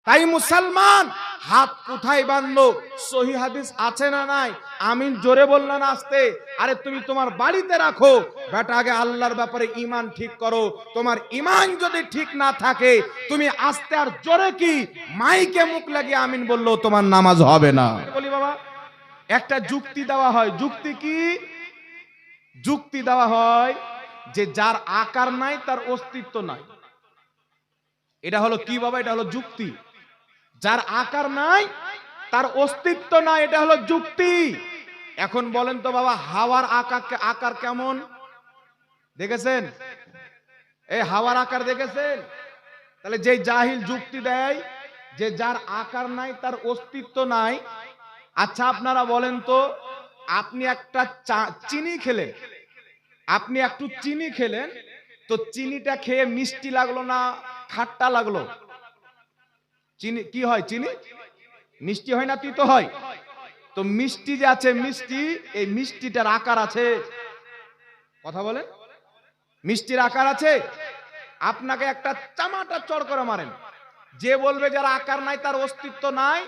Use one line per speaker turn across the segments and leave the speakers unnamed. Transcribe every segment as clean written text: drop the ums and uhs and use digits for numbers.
তাই মুসলমান হাত কোথায় বাঁধলো? সহিহ হাদিস আছে না নাই? আমিন জোরে বললেন আস্তে। আরে তুমি তোমার বাড়িতে রাখো, বেটা আগে আল্লাহর ব্যাপারে ঈমান ঠিক করো। তোমার ঈমান যদি ঠিক না থাকে, তুমি আস্তে আর জোরে কি মাইকে মুখ লাগিয়ে আমিন বললো তোমার নামাজ হবে না। বলি বাবা, একটা যুক্তি দেওয়া হয়। যুক্তি কি? যুক্তি দেওয়া হয় যে যার আকার নাই তার অস্তিত্ব নাই। এটা হলো কি বাবা? এটা হলো যুক্তি। যার আকার নাই তার অস্তিত্ব নাই, এটা হলো যুক্তি। এখন বলেন তো বাবা, হাওয়ার আকার কেমন দেখেছেন? এই হাওয়ার আকার দেখেছেন? তাহলে যে জাহিল যুক্তি দেয় যে যার আকার নাই তার অস্তিত্ব নাই। আচ্ছা আপনারা বলেন তো, আপনি একটা চিনি খেলেন, আপনি একটু চিনি খেলেন, তো চিনিটা খেয়ে মিষ্টি লাগলো না খাট্টা লাগলো? চিনি কি হয়? চিনি মিষ্টি হয় না তিতো হয়? তো মিষ্টি যে আছে, মিষ্টি, এই মিষ্টিটার আকার আছে? কথা বলেন, মিষ্টির আকার আছে? আপনাকে একটা চামাটা চড় করে মারেন, যে বলবে যার আকার নাই তার অস্তিত্ব নাই,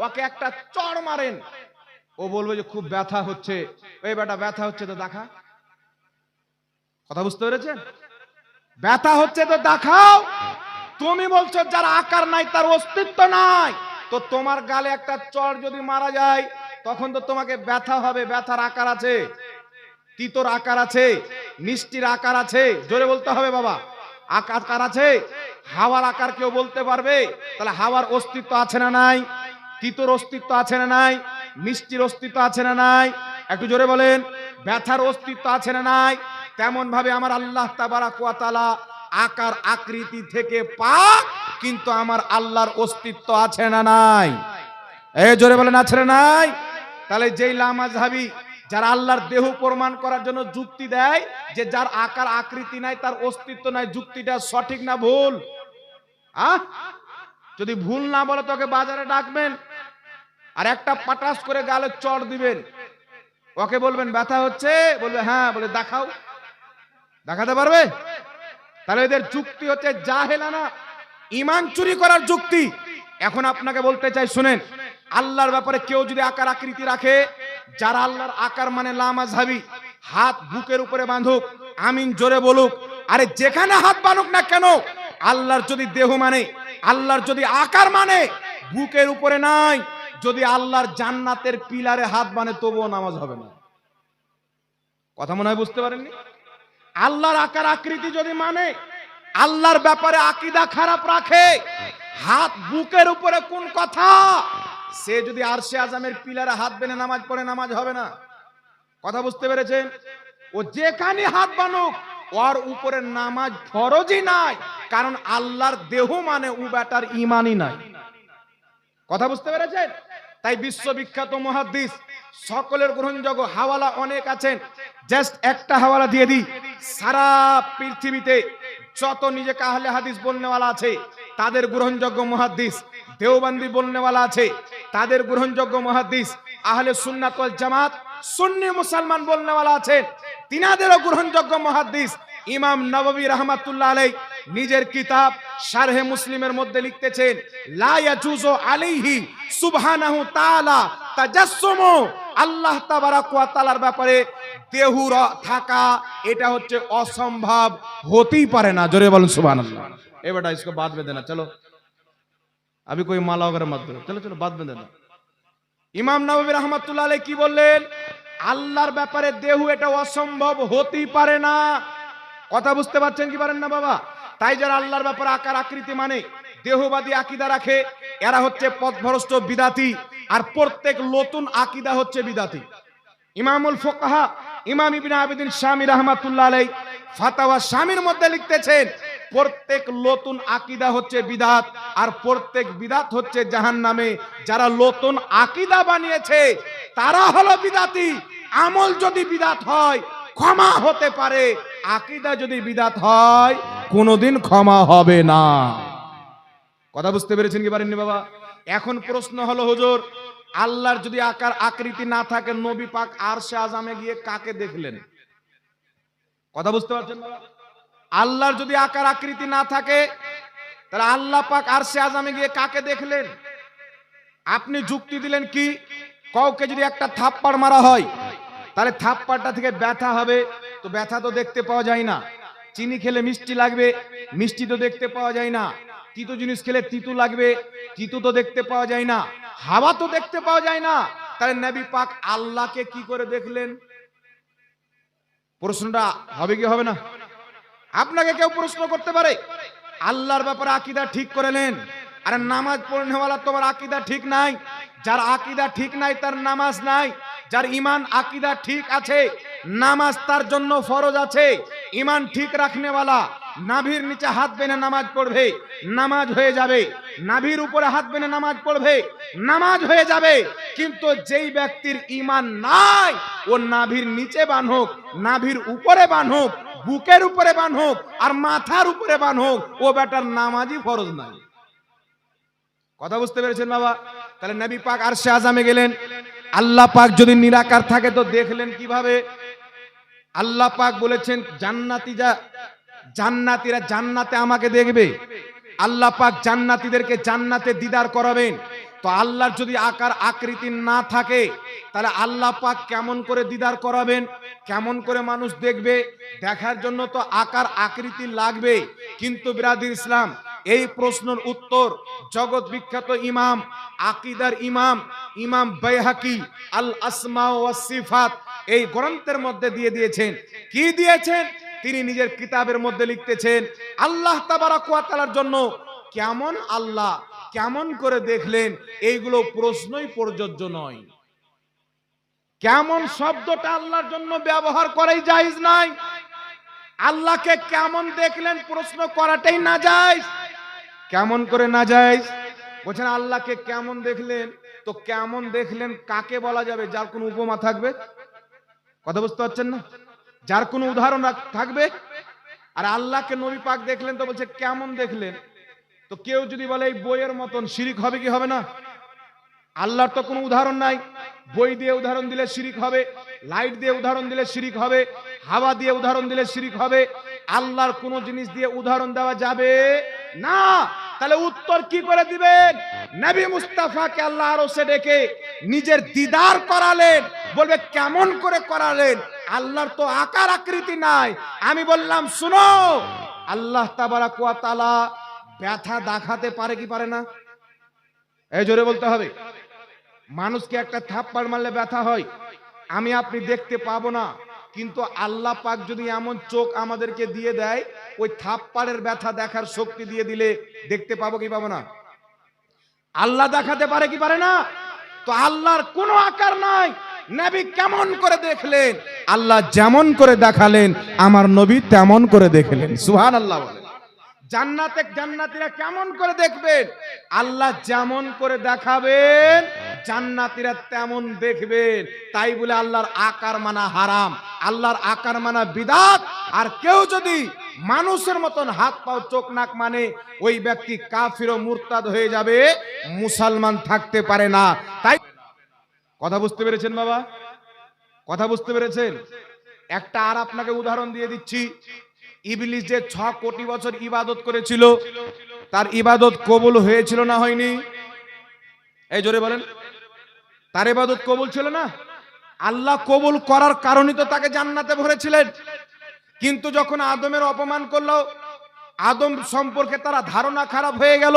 ওকে একটা চড় মারেন, ও বলবে যে খুব ব্যথা হচ্ছে। এই বেটা ব্যথা হচ্ছে তো দেখা। কথা বুঝতে পেরেছেন? ব্যথা হচ্ছে তো দেখাও। তুমি বলছো যার আকার নাই তার অস্তিত্ব নাই, তো তোমার গালে একটা চড় যদি মারা যায় তখন তো তোমাকে ব্যথা হবে। ব্যথার আকার আছে, তিতোর আকার আছে, মিষ্টির আকার আছে। জোরে বলতে হবে বাবা, আকার আছে। হাওয়ার আকার কেউ বলতে পারবে? তাহলে হাওয়ার অস্তিত্ব আছে না নাই? তিতোর অস্তিত্ব আছে না নাই? মিষ্টির অস্তিত্ব আছে না নাই? একটু জোরে বলেন। ব্যথার অস্তিত্ব আছে না নাই? তেমন ভাবে আমার আল্লাহ তাবারাক ওয়া তাআলা আকার আকৃতি থেকে পাক, কিন্তু আমার আল্লাহর অস্তিত্ব আছে না নাই? এই জোরে বলেন আছে না নাই? তাহলে যেই লামাযহাবী যারা আল্লাহর দেহ প্রমাণ করার জন্য যুক্তি দেয় যে যার আকার আকৃতি নাই তার অস্তিত্ব নাই, যুক্তিটা সঠিক না ভুল? যদি ভুল না বলে তোকে বাজারে ডাকবেন আর একটা পাটাস করে গালে চড় দিবেন, ওকে বলবেন ব্যথা হচ্ছে, বলবে হ্যাঁ, বলে দেখাও। দেখাতে পারবে? তাহলে এদের যুক্তি হচ্ছে জাহেলানা, ঈমান চুরি করার যুক্তি। এখন আপনাকে বলতে চাই শুনেন, আল্লাহর ব্যাপারে কেউ যদি আকার আকৃতি রাখে, যারা আল্লাহর আকার মানে লামাযহাবী, হাত বুকের উপরে বাঁধুক, আমিন জোরে বলুক। আরে যেখানে হাত বাঁধুক না কেন, আল্লাহর যদি দেহ মানে, আল্লাহর যদি আকার মানে, বুকের উপরে নাই, যদি আল্লাহর জান্নাতের পিলারে হাত বাঁধে তবুও নামাজ হবে না। কথা মনে হয় বুঝতে পারেননি? আল্লাহর আকার আকৃতি যদি মানে, আল্লাহর ব্যাপারে আকীদা খারাপ রাখে, হাত বুকের উপরে কোন কথা? সে যদি আরশে আজমের পিলারে হাত বেঁধে নামাজ পড়ে, নামাজ হবে না। কথা বুঝতে পেরেছেন? ও যেখানে হাত বানুক, ওর উপরে নামাজ ফরজই নাই, কারণ আল্লাহর দেহ মানে ও বেটার ঈমানই নাই। কথা বুঝতে পেরেছেন? তাই বিশ্ববিখ্যাত মুহাদ্দিস, সকলের গ্রহণযোগ্য হাওয়ালা অনেক আছেন, জাস্ট একটা হাওয়ালা দিয়ে দিই। সারা পৃথিবীতে যত নিজেকে আহলে হাদিস বলনেওয়ালা আছে তাদের গ্রহণযোগ্য মুহাদ্দিস, দেওবন্দি বলনেওয়ালা আছে তাদের গ্রহণযোগ্য মুহাদ্দিস, আহলে সুন্নাত ওয়াল জামাত সুন্নি মুসলমান বলনেওয়ালা আছে তিনাদেরও গ্রহণযোগ্য মুহাদ্দিস ইমাম নববী রাহমাতুল্লাহ আলাইহি নিজের কিতাব শারহে মুসলিমের মধ্যে লিখতেছেন, লা ইয়াজুজু আলাইহি সুবহানাহু তাআলা তাজাসসুমু, আল্লাহ তাবারাক ওয়া তাআলার ব্যাপারে দেহুর থাকা এটা হচ্ছে অসম্ভব, হতেই পারে না। জোরে বলুন সুবহানাল্লাহ। এ বেটা इसको बात में देना, चलो अभी कोई माला वगैरह मत दो, चलो चलो बात में देना। ইমাম নববী রাহমাতুল্লাহ আলাইহি কি বললেন? আল্লাহর ব্যাপারে দেহ এটা অসম্ভব, হতেই পারে না। কথা বুঝতে পারছেন কি পারেন না বাবা? তাই যারা আল্লাহর ব্যাপারে আকার আকৃতি মানে, দেহবাদী আকীদা রাখে, এরা হচ্ছে পথভ্রষ্ট বিদাতি, আর প্রত্যেক নতুন আকীদা হচ্ছে বিদাতি। ইমামুল ফুকাহা ইমাম ইবনে আবিদিন শামী রাহমাতুল্লাহ আলাইহি ফাতাওয়া শামীর মধ্যে লিখতেছেন, প্রত্যেক নতুন আকীদা হচ্ছে বিদআত, আর প্রত্যেক বিদআত হচ্ছে জাহান্নামে। যারা নতুন আকীদা বানিয়েছে তারা হলো বিদাতি। আমল যদি বিদআত হয় ক্ষমা হতে পারে, আকীদা যদি বিদআত হয় কোনোদিন ক্ষমা হবে না। কথা বুঝতে পেরেছেন কি পারেননি বাবা? এখন প্রশ্ন হলো, হুজুর আল্লাহর যদি আকার আকৃতি না থাকে, নবী পাক আরশে আজমে গিয়ে কাকে দেখলেন? কথা বুঝতে পারছেন বাবা? আল্লাহর যদি আকার আকৃতি না থাকে, তাহলে আল্লাহ পাক আরশে আযমে গিয়ে কাকে দেখলেন? আপনি যুক্তি দিলেন কি, কাউকে যদি একটা থাপ্পড় মারা হয় তাহলে থাপ্পড়টা থেকে ব্যথা হবে, তো ব্যথা তো দেখতে পাওয়া যায় না। চিনি খেলে মিষ্টি লাগবে, মিষ্টি তো দেখতে পাওয়া যায় না। তিতো জিনিস খেলে তিতো লাগবে, তিতো তো দেখতে পাওয়া যায় না। হাওয়া তো দেখতে পাওয়া যায় না। তাহলে নবী পাক আল্লাহকে কি করে দেখলেন? প্রশ্নটা হবে কি হবে না? আপনাকে কেউ প্রশ্ন করতে পারে, আল্লাহর ব্যাপারে আকীদা ঠিক করে নেন। আরে নামাজ পড়নেওয়ালা তোমার আকীদা ঠিক নাই। যার আকীদা ঠিক নাই তার নামাজ নাই। যার ঈমান আকীদা ঠিক আছে, নামাজ তার জন্য ফরজ আছে। ঈমান ঠিক রাখনেওয়ালা নাভির নিচে হাত বেঁধে নামাজ পড়বে, নামাজ হয়ে যাবে। নাভির উপরে হাত বেঁধে নামাজ পড়বে, নামাজ হয়ে যাবে। কিন্তু যেই ব্যক্তির ঈমান নাই, ও নাভির নিচে বাঁধুক, নাভির উপরে বাঁধুক, বুকের উপরে বাঁধুক আর মাথার উপরে বাঁধুক, ও বেটার নামাজই ফরজ নাই। কথা বুঝতে পেরেছেন বাবা? তাহলে নবী পাক আরশে আযমে গেলেন। আল্লাহ পাক যদি নিরাকার থাকে তো দেখলেন কিভাবে? আল্লাহ পাক বলেছেন জান্নাতীরা জান্নাতে আমাকে দেখবে। আল্লাহ পাক জান্নাতীদেরকে জান্নাতে দিদার করাবেন। তো আল্লাহর যদি আকার আকৃতি না থাকে তাহলে আল্লাহ পাক কেমন করে দিদার করাবেন? কেমন করে মানুষ দেখবে? দেখার জন্য তো আকার আকৃতি লাগবে। কিন্তু বিরাদির ইসলাম, এই প্রশ্নের উত্তর জগৎ বিখ্যাত ইমাম, আকীদার ইমাম, ইমাম বাইহাকি আল আসমা ওয়াস সিফাত এই গ্রন্থের মধ্যে দিয়ে দিয়েছেন। কি দিয়েছেন? তিনি নিজের কিতাবের মধ্যে লিখতেছেন, আল্লাহ তাবারক ওয়া তাআলার জন্য কেমন আল্লাহ কেমন করে দেখলেন, এইগুলো প্রশ্নই প্রযোজ্য নয়। কেমন শব্দটা আল্লাহর জন্য ব্যবহার করাই জায়েজ নাই। আল্লাহকে কেমন দেখলেন প্রশ্ন করাটাই নাজায়েজ। কেমন করে নাজায়েজ? বলছেন আল্লাহকে কেমন দেখলেন, তো কেমন দেখলেন কাকে বলা যাবে? যার কোনো উপমা থাকবে। কথা বুঝতে পারছেন না? যার কোনো উদাহরণ থাকবে। আর আল্লাহকে নবী পাক দেখলেন তো বলছে কেমন দেখলেন। তো কেউ যদি বলে এই বইয়ের মতন, শিরিক হবে কি হবে না? আল্লাহর তো কোনো উদাহরণ নাই। বই দিয়ে উদাহরণ দিলে শিরিক হবে, লাইট দিয়ে উদাহরণ দিলে শিরিক হবে, হাওয়া দিয়ে উদাহরণ দিলে শিরিক হবে। আল্লাহর কোন জিনিস দিয়ে উদাহরণ দেওয়া যাবে না। তাহলে উত্তর কি করে দিবেন? নবী মুস্তাফাকে আল্লাহ আরশে ডেকে নিজের দিদার করালেন। বলবে কেমন করে করালেন? আল্লাহর তো আকার আকৃতি নাই। আমি বললাম শুনো, আল্লাহ তাবারক ওয়া তাআলা ব্যথা দেখাতে পারে কি পারে না? এই জোরে বলতে হবে। মানুষকে একটা থাপ্পড় মারলে ব্যথা হয়, আমি আপনি দেখতে পাবো না। কিন্তু আল্লাহ পাক যদি এমন চোখ আমাদেরকে দিয়ে দেয়, ওই থাপ্পড়ের ব্যথা দেখার শক্তি দিয়ে দিলে দেখতে পাবো কি পাবো না? আল্লাহ দেখাতে পারে কি পারে না? তো আল্লাহর কোনো আকার নাই। নবী কেমন করে দেখলেন? আল্লাহ যেমন করে দেখালেন আমার নবী তেমন করে দেখলেন। সুবহানাল্লাহ বলেন। জান্নাতে জান্নাতীরা কেমন করে দেখবেন? আল্লাহ যেমন করে দেখাবেন জান্নাতীরা তেমন দেখবেন। তাই বলে আল্লাহর আকার মানা হারাম, আল্লাহর আকার মানা বিদআত। আর কেউ যদি মানুষের মতন হাত পাও চোখ নাক মানে, ওই ব্যক্তি কাফির ও মুরতাদ হয়ে যাবে, মুসলমান থাকতে পারে না। তাই কথা বুঝতে পেরেছেন বাবা? কথা বুঝতে পেরেছেন? একটা আর আপনাকে উদাহরণ দিয়ে দিচ্ছি। ইবলিস যে 6 কোটি বছর ইবাদত করেছিল, তার ইবাদত কবুল হয়েছিল না হয়নি? এই জোরে বলেন। তার ইবাদত কবুল ছিল না? আল্লাহ কবুল করার কারণে তো তাকে জান্নাতে ভরেছিলেন। কিন্তু যখন আদমের অপমান করলো, আদম সম্পর্কে তার ধারণা খারাপ হয়ে গেল,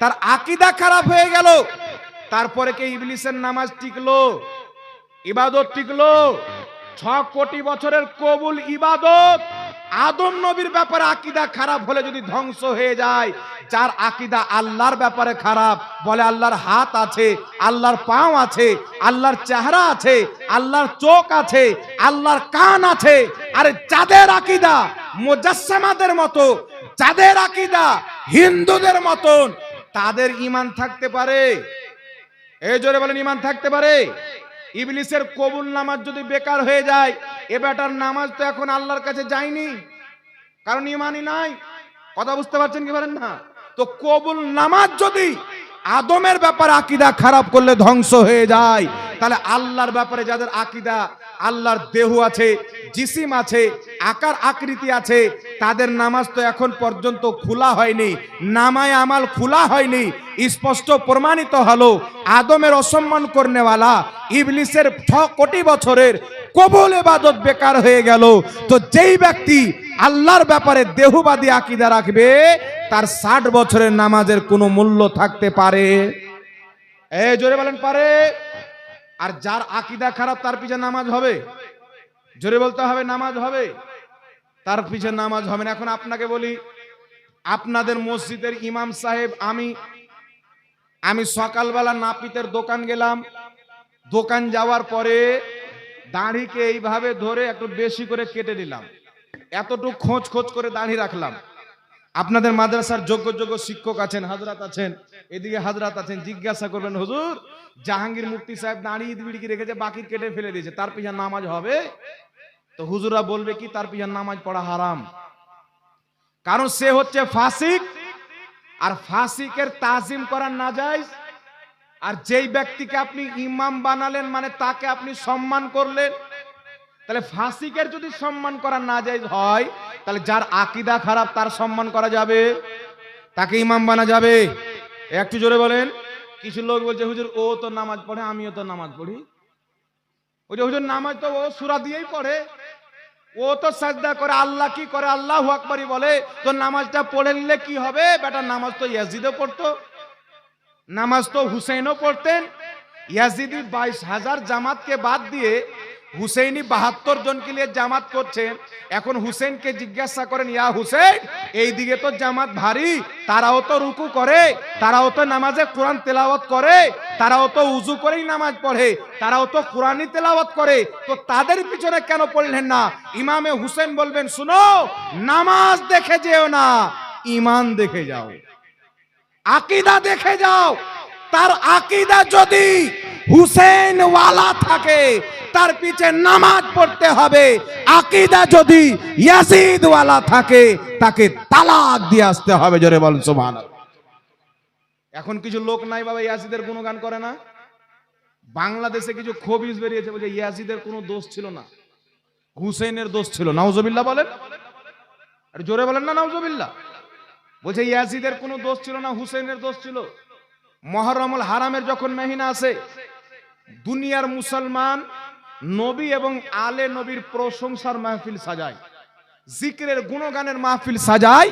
তার আকীদা খারাপ হয়ে গেল, তারপরে কি ইবলিসের নামাজ টিকলো? ইবাদত টিকলো? 6 কোটি বছরের কবুল ইবাদত আদম নবীর ব্যাপারে আকীদা খারাপ হলে যদি ধ্বংস হয়ে যায়, যার আকীদা আল্লাহর ব্যাপারে খারাপ, বলে আল্লাহর হাত আছে, আল্লাহর পাও আছে, আল্লাহর চেহারা আছে, আল্লাহর চোখ আছে, আল্লাহর কান আছে, আরে যাদের আকীদা মুজাসসামাদের মতো, যাদের আকীদা হিন্দুদের মতন, তাদের ঈমান থাকতে পারে? এই জোরে বলেন, ঈমান থাকতে পারে? ইবলিসের কবুল নামাজ যদি বেকার হয়ে যায়, এ বেটার নামাজ তো এখন আল্লাহর কাছে যায়নি, কারণ ঈমানই নাই। কথা বুঝতে পারছেন কি পারেন না? তো কবুল নামাজ যদি আদমের ব্যাপারে আকীদা খারাপ করলে ধ্বংস হয়ে যায়, তাহলে আল্লাহর ব্যাপারে যাদের আকীদা আল্লাহর দেহ আছে, জিসিম আছে, আকার আকৃতি আছে, তাদের নামাজ তো এখন পর্যন্ত খোলা হয়নি, নামায় আমাল খোলা হয়নি। স্পষ্ট প্রমাণিত হলো আদমের অসম্মান করনেওয়ালা ইবলিসের 6 কোটি বছরের কবুল ইবাদত বেকার হয়ে গেল। তো যেই ব্যক্তি আল্লাহর ব্যাপারে দেহবাদী আকীদা রাখবে তার 60 বছরের নামাজের কোনো মূল্য থাকতে পারে? এই জোরে বলেন পারে? আর যার আকীদা খারাপ তার পিছে নামাজ হবে? জোরে বলতে হবে নামাজ হবে, তার পিছে নামাজ হবে না। এখন আপনাকে বলি, আপনাদের মসজিদের ইমাম সাহেব, আমি সকালবেলা নাপিতের দোকান গেলাম, দোকান যাওয়ার পরে দাড়িকে এইভাবে ধরে একটু বেশি করে কেটে নিলাম, এতটুকু খোঁজ খোঁজ করে দাড়ি রাখলাম। আপনাদের মাদ্রাসার যোগ্য যোগ্য শিক্ষক আছেন, হাজরাত আছেন, এদিকে হাজরাত আছেন, জিজ্ঞাসা করবেন হুজুর জাহাঙ্গীর মুফতি সাহেব দাড়ি বিড়ি রেখেছে, বাকি কেটে ফেলে দিয়েছে, তার পিছনে নামাজ হবে? তো হুজুরা বলবে কি তার পিছনে নামাজ পড়া হারাম, কারণ সে হচ্ছে ফাসিক, আর ফাসিকের তাজিম করা নাজায়েজ। আর যেই ব্যক্তিকে আপনি ইমাম বানালেন মানে তাকে আপনি সম্মান করলেন, তাহলে ফাসিকের যদি সম্মান করা নাজায়েজ হয়, তাহলে যার আকীদা খারাপ তার সম্মান করা যাবে, তাকে ইমাম বানা যাবে? একটু জোরে বলেন। কিছু লোক বলছে হুজুর ও তো নামাজ পড়ে, আমিও তো নামাজ পড়ি। ওই যে হুজুর নামাজ তো ও সূরা দিয়েই পড়ে, ও তো সাজদা করে, আল্লাহ কি করে আল্লাহু আকবারই বলে, তো নামাজটা পড়ে নিলে কি হবে? বেটা নামাজ তো ইয়াজিদও পড়তো, নামাজ তো হুসেনও পড়তেন। ইয়াজিদি 22,000 জামাতকে বাদ দিয়ে হুসেইনি 72 জনকে নিয়ে জামাত করছেন। এখন হুসেনকে জিজ্ঞাসা করেন, ইয়া হুসেন এই দিকে তো জামাত ভারী, তারাও তো রুকু করে, তারাও তো নামাজে কোরআন তেলাওয়াত করে, তারাও তো উজু করেই নামাজ পড়ে, তারাও তো কোরআনই তেলাওয়াত করে, তো তাদের পিছনে কেন পড়লেন না? ইমামে হুসেন বলবেন, শুনো, নামাজ দেখে যেও না, ঈমান দেখে যাও, আকীদা দেখে যাও। তার আকীদা যদি হুসেন ওয়ালা থাকে তার পিছে নামাজ পড়তে হবে, আকীদা যদি ইয়াজিদ ওয়ালা থাকে তাকে তালাক দিয়ে আসতে হবে। জোরে বলেন সুবহানাল্লাহ। এখন কিছু লোক নাই বাবা ইয়াজিদের গুণগান করে না। বাংলাদেশে কিছু খবিস বেরিয়েছে বলে ইয়াজিদের কোনো দোষ ছিল না, হুসেনের দোষ ছিল। নাউজুবিল্লাহ বলেন, আর জোরে বলেন না নাউজুবিল্লাহ। বলছে ইয়াজিদের কোনো দোষ ছিল না, হুসেনের দোষ ছিল। মুহররমুল হারামের যখন মহিনা আছে, দুনিয়ার মুসলমান নবী এবং আলে নবীর প্রশংসার মাহফিল সাজায়, জিকিরের গুণগানের মাহফিল সাজায়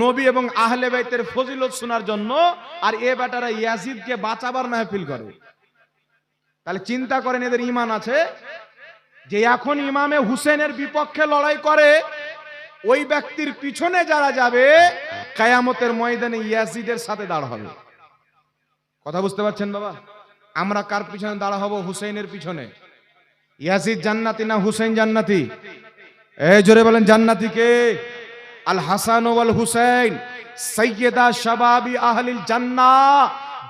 নবী এবং আহলে বাইতের ফজিলত শোনার জন্য, আর এ বেটারা ইয়াজিদকে বাঁচাবার মাহফিল করে। তাহলে চিন্তা করেন এদের ঈমান আছে যে এখন ইমামে হুসেনের বিপক্ষে লড়াই করে, ওই ব্যক্তির পিছনে যারা যাবে কিয়ামতের ময়দানে ইয়াজিদের সাথে দাঁড় হবে। কথা বুঝতে পারছেন বাবা? আমরা কার পিছনে দাঁড়া হব? হুসেনের পিছনে। ইয়াজিদ জান্নাতি না হুসেন জান্নাতি? এই জোরে বলেন জান্নাতি কে? আল হাসান ওয়াল হুসাইন সাইয়্যিদা শাবাবি আহলিল জান্নাহ,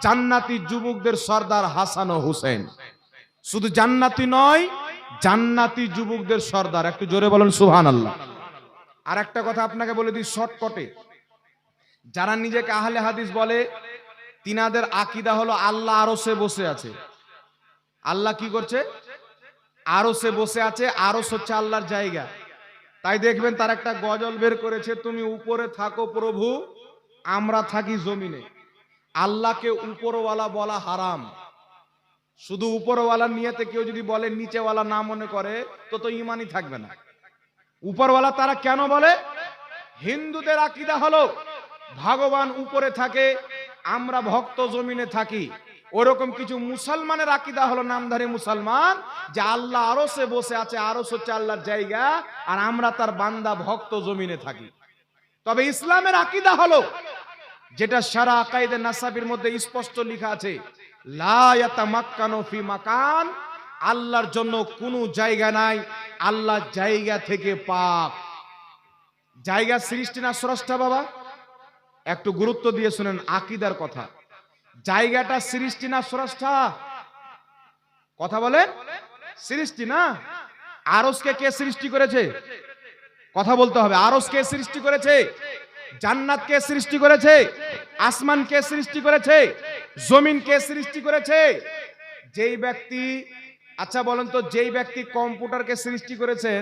জান্নাতি যুবকদের সর্দার হাসান ও হুসেন। শুধু জান্নাতি নয়, জান্নাতি যুবকদের সর্দার। একটু জোরে বলেন সুবহানাল্লাহ। আর একটা কথা আপনাকে বলে দিই শর্টকটে, যারা নিজেকে আহলে হাদিস বলে তিনাদের আকীদা হলো আল্লাহ আরশে বসে আছে। আল্লাহ কি করছে? আরশে বসে আছে। আরশ হচ্ছে আল্লাহর জায়গা। তাই দেখবেন তার একটা গজল বের করেছে, তুমি উপরে থাকো প্রভু, আমরা থাকি জমিনে। আল্লাহকে উপরওয়ালা বলা হারাম। শুধু উপরওয়ালা নিয়তে কেউ যদি বলে নিচেওয়ালা না মনে করে তো ঈমানই থাকবে না। উপরওয়ালা তারা কেন বলে? হিন্দুদের আকীদা হলো ভগবান উপরে থাকে, আমরা ভক্ত জমিনে থাকি। ওরকম কিছু মুসলমানের আকীদা হলো, নামধারী মুসলমান, যে আল্লাহ আরশে বসে আছে, আরশ হচ্ছে আল্লাহর জায়গা, আর আমরা তার বান্দা ভক্ত জমিনে থাকি। তবে ইসলামের আকীদা হলো যেটা সারা আকাইদে নাসাবির মধ্যে স্পষ্ট লেখা আছে, লা ইয়াতামাক্কানু ফি মাকান, আল্লাহর জন্য কোনো জায়গা নাই, আল্লাহ জায়গা থেকে পাক। জায়গা সৃষ্টি না স্রষ্টা বাবা? একটু গুরুত্ব দিয়ে শুনেন আকীদার কথা। জায়গাটা সৃষ্টি না স্রষ্টা? কথা বলেন, সৃষ্টি না? আরশকে কে সৃষ্টি করেছে? কথা বলতে হবে। আরশ কে সৃষ্টি করেছে? জান্নাত কে সৃষ্টি করেছে? আসমান কে সৃষ্টি করেছে? জমিন কে সৃষ্টি করেছে? যেই ব্যক্তি আচ্ছা বলেন তো, যেই ব্যক্তি কম্পিউটারকে সৃষ্টি করেছেন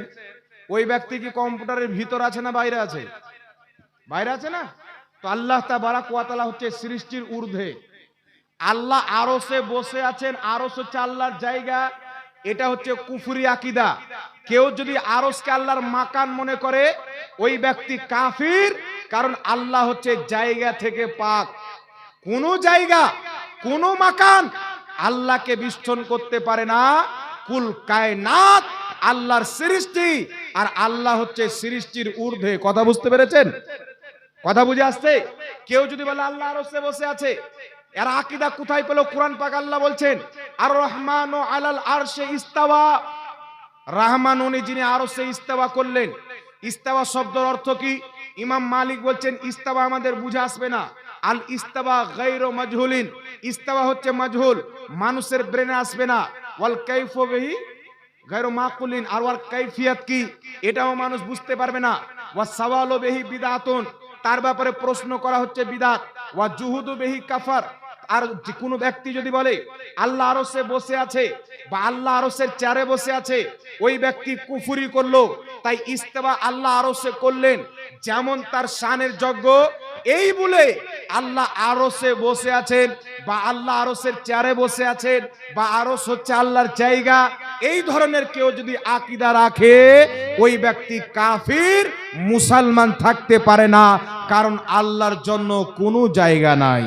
ওই ব্যক্তি কি কম্পিউটারের ভিতর আছে না বাইরে আছে? বাইরে আছে না? তো আল্লাহ তাবারাক ওয়া তাআলা হচ্ছে সৃষ্টির ঊর্ধ্বে। আল্লাহ আরশে বসে আছেন, আরশ হচ্ছে আল্লাহর জায়গা। এটা হচ্ছে কুফরি আকীদা। কেউ যদি আরশকে আল্লাহর মাকান মনে করে ওই ব্যক্তি কাফির, কারণ আল্লাহ হচ্ছে জায়গা থেকে পাক। কোন জায়গা, কোন মাকান আল্লাহকে বিস্ফোরণ করতে পারে না। কুল কায়নাত আল্লাহর সৃষ্টি, আর আল্লাহ হচ্ছে সৃষ্টির ঊর্ধ্বে। কথা বুঝতে পেরেছেন? কথা বুঝে আসছে? কেউ যদি বলে আল্লাহ আরশে বসে আছে, এর আকীদা কোথায় পেল? কোরআন পাক আল্লাহ বলছেন আর রহমানু আলাল আরশে ইস্তাওয়া। রহমান উনি যিনি আরশে ইস্তাওয়া করলেন। ইস্তাওয়া শব্দের অর্থ কি? ইমাম মালিক বলছেন ইস্তাওয়া আমাদের বুঝে আসবে না। আল ইস্তাওয়া গায়রু মাজহুলিন, ইস্তাওয়া হচ্ছে মাজহুল, মানুষের ব্রেনে আসবে না। ওয়াল কাইফু বিহি গায়রু মাকুলিন, আর ওয়ার কাইফিয়াত কি এটাও মানুষ বুঝতে পারবে না। ওয়া সাওয়ালু বিহি বিদআতুন, তার ব্যাপারে প্রশ্ন করা হচ্ছে বিদআত। ওয়া জুহুদু বিহি কাফার, আর যে কোনো ব্যক্তি যদি বলে আল্লাহ আরশে বসে আছে বা আল্লাহ আরশের চেয়ারে বসে আছে, ওই ব্যক্তি কুফরি করলো। তাই ইস্তেওয়া আল্লাহ আরশে করলেন, যেমন তার শানের যোগ্য, এই বলে আল্লাহ আরশে বসে আছেন বা আল্লাহ আরশের চেয়ারে বসে আছেন বা আরশ হচ্ছে আল্লাহর জায়গা, এই ধরনের কেউ যদি আকীদা রাখে ওই ব্যক্তি কাফির, মুসলমান থাকতে পারে না, কারণ আল্লাহর জন্য কোনো জায়গা নাই।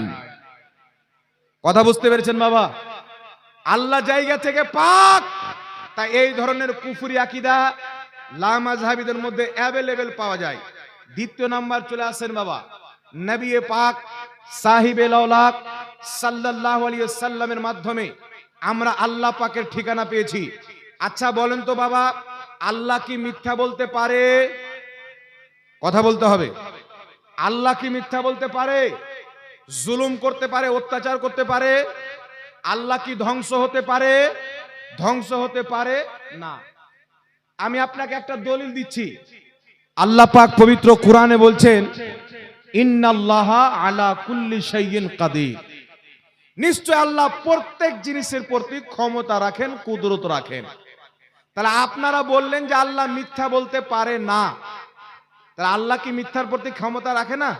কথা বুঝতে পেরেছেন বাবা? আল্লাহ জায়গা থেকে পাক। তাই এই ধরনের কুফরি আকীদা লামাযহাবীদের মধ্যে অ্যাভেলেবেল পাওয়া যায়। দ্বিতীয় নাম্বার চলে আসেন বাবা, নবী পাক সাহিবে লাওলাক সাল্লাল্লাহু আলাইহি ওয়াসাল্লামের মাধ্যমে আমরা আল্লাহ পাকের ঠিকানা পেয়েছি। আচ্ছা বলেন তো বাবা, আল্লাহ কি মিথ্যা বলতে পারে? কথা বলতে হবে। আল্লাহ কি মিথ্যা বলতে পারে? জুলুম করতে পারে, অত্যাচার করতে পারে? আল্লাহ কি ধ্বংস হতে পারে? ধ্বংস হতে পারে না। আমি আপনাকে একটা দলিল দিচ্ছি। আল্লাহ পাক পবিত্র কোরআনে বলছেন ইন্নাল্লাহা আলা কুল্লি শাইইন কাদির, নিশ্চয় আল্লাহ প্রত্যেক জিনিসের প্রতি ক্ষমতা রাখেন, কুদরত রাখেন। তাহলে আপনারা বললেন যে আল্লাহ মিথ্যা বলতে পারে না, তাহলে আল্লাহ কি মিথ্যার প্রতি ক্ষমতা রাখে না?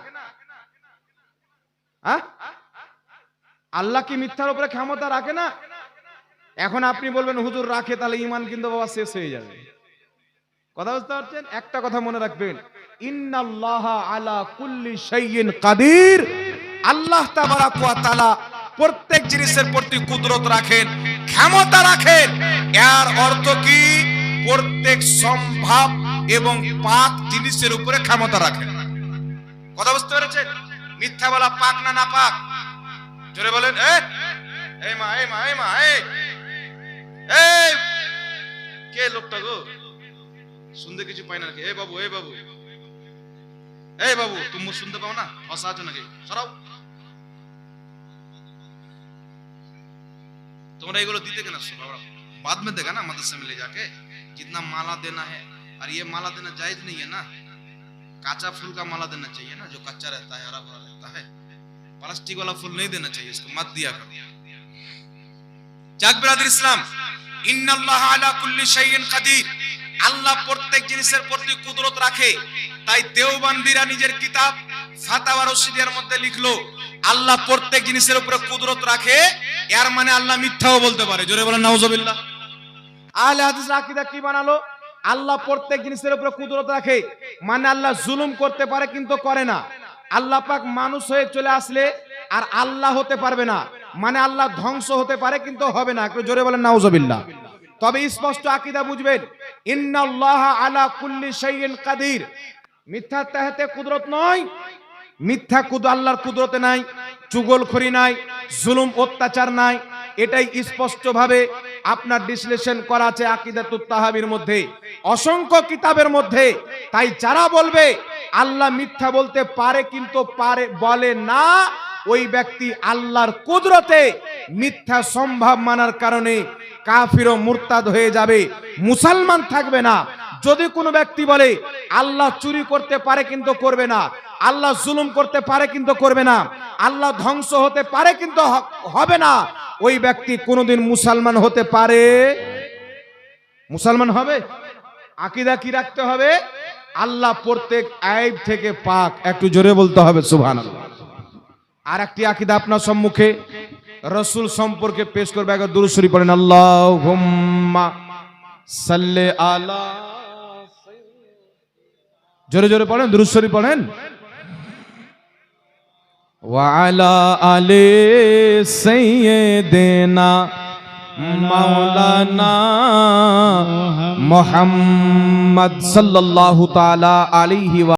আল্লাহ কি মিথ্যার উপরে ক্ষমতা রাখে না? এখন আপনি বলবেন হুজুর রাখে, তাহলে ঈমান কিন্তু বাবা শেষ হয়ে যাবে। কথা বুঝতে পারছেন? একটা কথা মনে রাখবেন, ইন্নাল্লাহা আলা কুল্লি শাইইন কাদির, আল্লাহ তাবারাক ওয়া তাআলা প্রত্যেক জিনিসের প্রতি কুদরত রাখেন, ক্ষমতা রাখেন। এর অর্থ কি? প্রত্যেক সম্ভব এবং পাক জিনিসের উপরে ক্ষমতা রাখেন। কথা বুঝতে পেরেছেন? মিথ্যা বলা পাক না না পাক? জোরে বলেন। এই মা, এই মা, এই মা, এই কে লোকটা গো? শুনতে কিছু পাই না নাকি? এই বাবু, এই বাবু, এই বাবু, তুমি শুনতে পাও না? ভাষা আছো নাকি? সরাও। তোমরা এগুলো দিতে কেন? बाद में देगा ना मदरसे में ले जाके, जितना माला देना है। और ये माला देना जायज नहीं है ना, काचा फूल का माला देना चाहिए ना, जो कच्चा रहता है, हरा भरा रहता है। प्लास्टिक वाला फूल नहीं देना चाहिए, इसको मत दिया करो। जाग बिरादर इस्लाम, इन्नल्लाह अला कुल्ली शाइइन कदीर, আল্লাহ প্রত্যেক জিনিসের প্রতি কুদরত রাখে। তাই দেওবন্দিরা নিজের কিতাব ফাতাওয়া রশিদিয়ার মধ্যে লিখলো আল্লাহ প্রত্যেক জিনিসের উপরে কুদরত রাখে, এর মানে আল্লাহ মিথ্যাও বলতে পারে। জোরে বলেন নাউজুবিল্লাহ। আহলে হাদিস আকীদা কি বানালো? আল্লাহ প্রত্যেক জিনিসের উপরে কুদরত রাখে মানে আল্লাহ জুলুম করতে পারে কিন্তু করে না। আল্লাহ পাক মানুষ হয়ে চলে আসলে আর আল্লাহ হতে পারবে না, মানে আল্লাহ ধ্বংস হতে পারে কিন্তু হবে না। একটু জোরে বলেন নাউজুবিল্লাহ। তবে স্পষ্ট আকীদা বুঝবেন, ইন্নাল্লাহা আলা কুল্লি শাইইন কাদির, মিথ্যা তাহাতে কুদরত নয়। মিথ্যা আল্লাহর কুদরতে নাই, চুগলখড়ি নাই, জুলুম অত্যাচার নাই। এটাই স্পষ্ট ভাবে আপনার বিশ্লেষণ করা আছে আকীদাতুত তাহাবীর মধ্যে, অসংখ্য কিতাবের মধ্যে। তাই যারা বলবে আল্লাহ মিথ্যা বলতে পারে কিন্তু পারে বলে না, ওই ব্যক্তি আল্লাহর কুদরতে মিথ্যা সম্ভব মানার কারণে কাফির ও মুরতাদ হয়ে যাবে, মুসলমান থাকবে না। যদি কোনো ব্যক্তি বলে আল্লাহ চুরি করতে পারে কিন্তু করবে না, আল্লাহ জুলুম করতে পারে কিন্তু করবে না, আল্লাহ ধ্বংস হতে পারে কিন্তু হবে না, ওই ব্যক্তি কোনোদিন মুসলমান হতে পারে মুসলমান হবে? আকীদা কি রাখতে হবে? আল্লাহ প্রত্যেক আইব থেকে পাক। একটু জোরে বলতে হবে সুবহানাল্লাহ। আর একটি আকীদা আপনার সম্মুখে রাসূল সম্পর্কে পেশ করবে। একবার দুরূদ শরীফ পড়েন, আল্লাহুম্মা সাল্লি আলা। জোরে জোরে পড়েন, দুরূদ শরীফ পড়েন। ওয়া আলা আলি সাইয়্যিদিনা মাওলানা মুহাম্মদ সাল্লাল্লাহু তাআলা আলাইহি ওয়া